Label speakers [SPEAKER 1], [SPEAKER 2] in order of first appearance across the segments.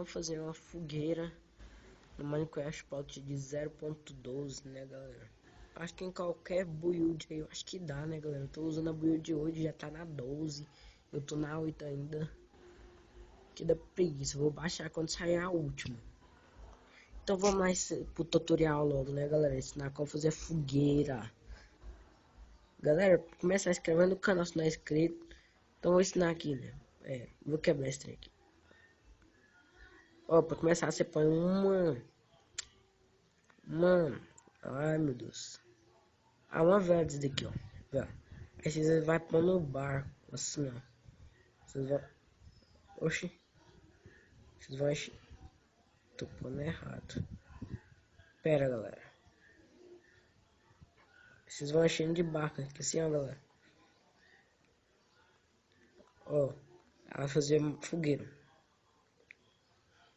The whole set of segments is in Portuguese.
[SPEAKER 1] vamos fazer uma fogueira no Minecraft Plot de 0.12, né, galera? Acho que em qualquer build aí, eu acho que dá, né, galera? Eu tô usando a build de hoje, já tá na 12. Eu tô na 8 ainda. Que dá preguiça, vou baixar quando sair a última. Então vamos lá pro tutorial logo, né, galera? Ensinar como fazer fogueira. Galera, começa a inscrever no canal se não é inscrito. Então vou ensinar aqui, né? Vou quebrar esse trem aqui. Ó, pra começar você põe ai meu Deus. Uma verde daqui, ó. Aí você vai pôr no barco, assim, ó. Vocês vão... Oxi. Vocês vão encher... Tô pondo errado. Pera, galera. Vocês vão enchendo de barco aqui, assim, ó, galera. Ó. Ela vai fazer fogueira.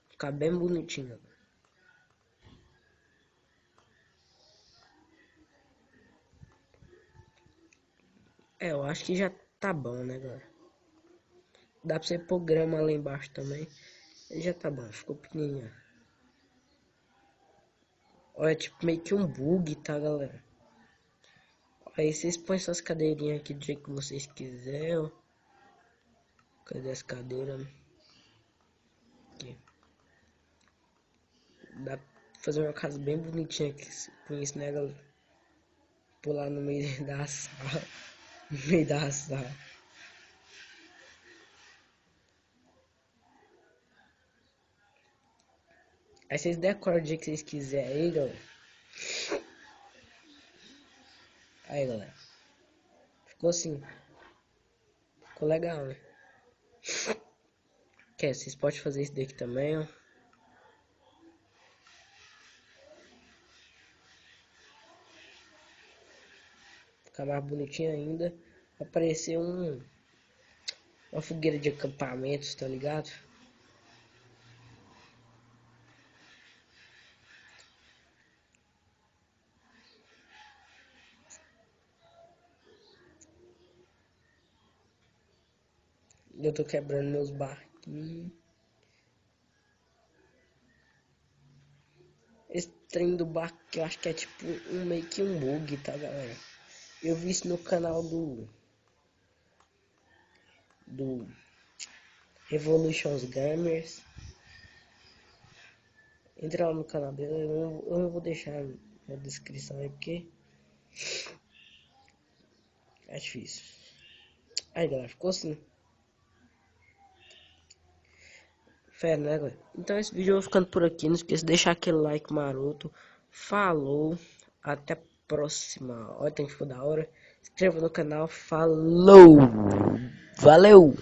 [SPEAKER 1] Ficar bem bonitinho, galera. Eu acho que já tá bom, né, galera? Dá pra você pôr grama lá embaixo também. Já tá bom, ficou pequenininho. Olha, é tipo meio que um bug, tá, galera? Aí vocês põem suas cadeirinhas aqui do jeito que vocês quiserem, ó. Cadê as cadeiras? Aqui. Dá pra fazer uma casa bem bonitinha aqui com isso, né, galera? Pular no meio da sala. No meio da sala. Aí vocês decoram do jeito que vocês quiserem aí, galera. Aí, galera. Ficou assim. Ficou legal, né? Vocês podem fazer isso daqui também, ó. Ficar mais bonitinho ainda. Vai aparecer uma fogueira de acampamentos, tá ligado? Eu tô quebrando meus barquinhos. Esse trem do barco que eu acho que é tipo meio que um bug, tá, galera? Eu vi isso no canal do Revolutions Gamers. Entra lá no canal dele, eu não vou deixar na descrição aí porque é difícil. Aí, galera, ficou assim. Fera, né, galera? Então esse vídeo eu vou ficando por aqui. Não esqueça de deixar aquele like maroto. Falou. Até a próxima. Olha, tem que ficou da hora. Se inscreva no canal. Falou. Valeu.